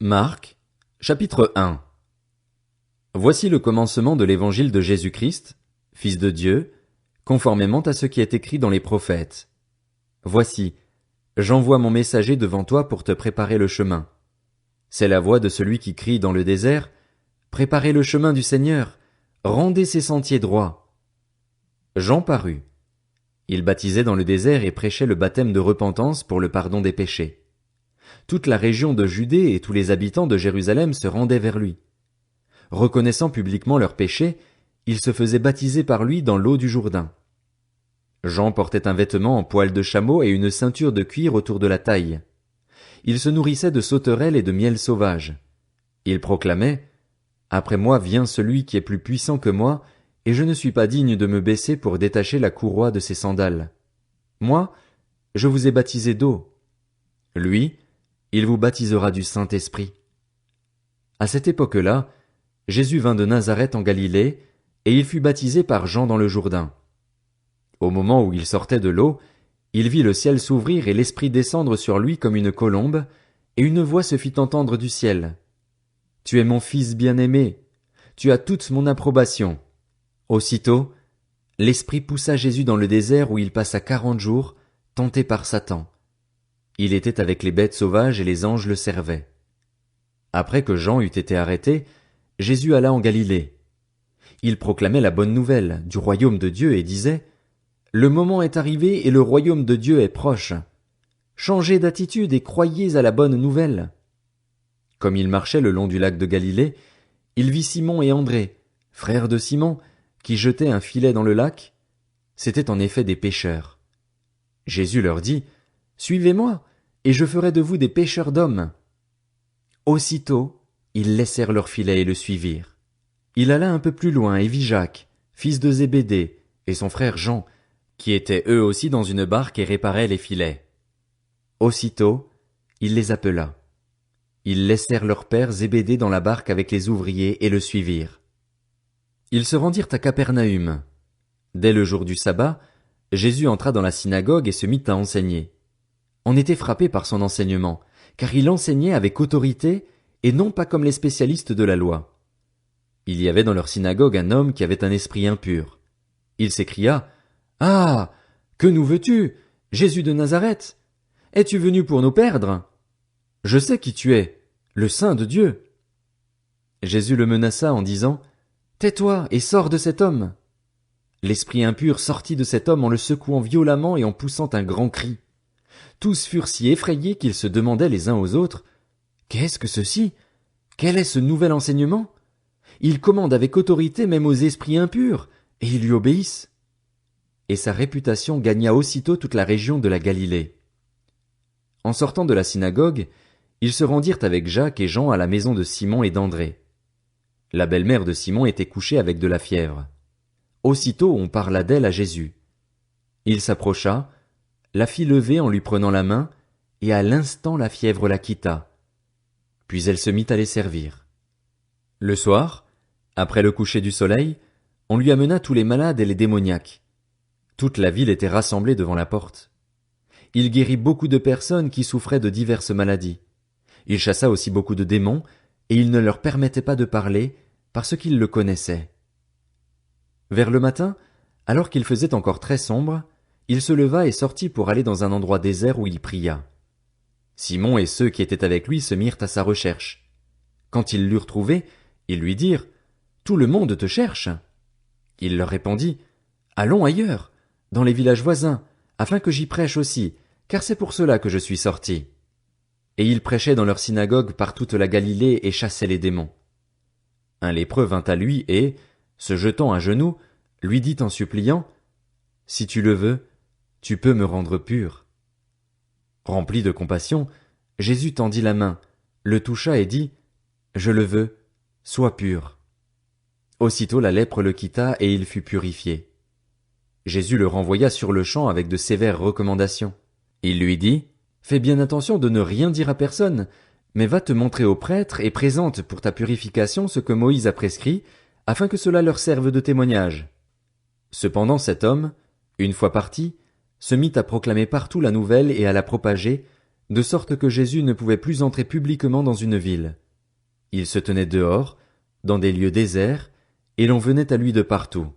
Marc, chapitre 1. Voici le commencement de l'évangile de Jésus-Christ, Fils de Dieu, conformément à ce qui est écrit dans les prophètes. Voici, j'envoie mon messager devant toi pour te préparer le chemin. C'est la voix de celui qui crie dans le désert, préparez le chemin du Seigneur, rendez ses sentiers droits. Jean parut. Il baptisait dans le désert et prêchait le baptême de repentance pour le pardon des péchés. Toute la région de Judée et tous les habitants de Jérusalem se rendaient vers lui. Reconnaissant publiquement leurs péchés, ils se faisaient baptiser par lui dans l'eau du Jourdain. Jean portait un vêtement en poil de chameau et une ceinture de cuir autour de la taille. Il se nourrissait de sauterelles et de miel sauvage. Il proclamait « Après moi vient celui qui est plus puissant que moi, et je ne suis pas digne de me baisser pour détacher la courroie de ses sandales. Moi, je vous ai baptisé d'eau. Lui, il vous baptisera du Saint-Esprit. » À cette époque-là, Jésus vint de Nazareth en Galilée, et il fut baptisé par Jean dans le Jourdain. Au moment où il sortait de l'eau, il vit le ciel s'ouvrir et l'Esprit descendre sur lui comme une colombe, et une voix se fit entendre du ciel. « Tu es mon Fils bien-aimé, tu as toute mon approbation. » Aussitôt, l'Esprit poussa Jésus dans le désert où il passa 40 jours, tenté par Satan. Il était avec les bêtes sauvages et les anges le servaient. Après que Jean eut été arrêté, Jésus alla en Galilée. Il proclamait la bonne nouvelle du royaume de Dieu et disait « Le moment est arrivé et le royaume de Dieu est proche. Changez d'attitude et croyez à la bonne nouvelle. » Comme il marchait le long du lac de Galilée, il vit Simon et André, frères de Simon, qui jetaient un filet dans le lac. C'étaient en effet des pêcheurs. Jésus leur dit « Suivez-moi, et je ferai de vous des pêcheurs d'hommes. » Aussitôt, ils laissèrent leur filet et le suivirent. Il alla un peu plus loin et vit Jacques, fils de Zébédée, et son frère Jean, qui étaient eux aussi dans une barque et réparaient les filets. Aussitôt, il les appela. Ils laissèrent leur père Zébédée dans la barque avec les ouvriers et le suivirent. Ils se rendirent à Capernaüm. Dès le jour du sabbat, Jésus entra dans la synagogue et se mit à enseigner. On était frappé par son enseignement, car il enseignait avec autorité et non pas comme les spécialistes de la loi. Il y avait dans leur synagogue un homme qui avait un esprit impur. Il s'écria « Ah! Que nous veux-tu, Jésus de Nazareth? Es-tu venu pour nous perdre? Je sais qui tu es, le Saint de Dieu. » Jésus le menaça en disant « Tais-toi et sors de cet homme. » L'esprit impur sortit de cet homme en le secouant violemment et en poussant un grand cri. Tous furent si effrayés qu'ils se demandaient les uns aux autres « Qu'est-ce que ceci? Quel est ce nouvel enseignement? Il commande avec autorité même aux esprits impurs, et ils lui obéissent. » Et sa réputation gagna aussitôt toute la région de la Galilée. En sortant de la synagogue, ils se rendirent avec Jacques et Jean à la maison de Simon et d'André. La belle-mère de Simon était couchée avec de la fièvre. Aussitôt on parla d'elle à Jésus. Il s'approcha, la fit lever en lui prenant la main, et à l'instant la fièvre la quitta. Puis elle se mit à les servir. Le soir, après le coucher du soleil, on lui amena tous les malades et les démoniaques. Toute la ville était rassemblée devant la porte. Il guérit beaucoup de personnes qui souffraient de diverses maladies. Il chassa aussi beaucoup de démons, et il ne leur permettait pas de parler, parce qu'ils le connaissaient. Vers le matin, alors qu'il faisait encore très sombre, il se leva et sortit pour aller dans un endroit désert où il pria. Simon et ceux qui étaient avec lui se mirent à sa recherche. Quand ils l'eurent trouvé, ils lui dirent « Tout le monde te cherche. » Il leur répondit « Allons ailleurs, dans les villages voisins, afin que j'y prêche aussi, car c'est pour cela que je suis sorti. » Et il prêchait dans leur synagogue par toute la Galilée et chassait les démons. Un lépreux vint à lui et, se jetant à genoux, lui dit en suppliant « Si tu le veux, tu peux me rendre pur. » Rempli de compassion, Jésus tendit la main, le toucha et dit « Je le veux, sois pur. » Aussitôt la lèpre le quitta et il fut purifié. Jésus le renvoya sur-le-champ avec de sévères recommandations. Il lui dit « Fais bien attention de ne rien dire à personne, mais va te montrer aux prêtres et présente pour ta purification ce que Moïse a prescrit, afin que cela leur serve de témoignage. » Cependant cet homme, une fois parti, se mit à proclamer partout la nouvelle et à la propager, de sorte que Jésus ne pouvait plus entrer publiquement dans une ville. Il se tenait dehors, dans des lieux déserts, et l'on venait à lui de partout.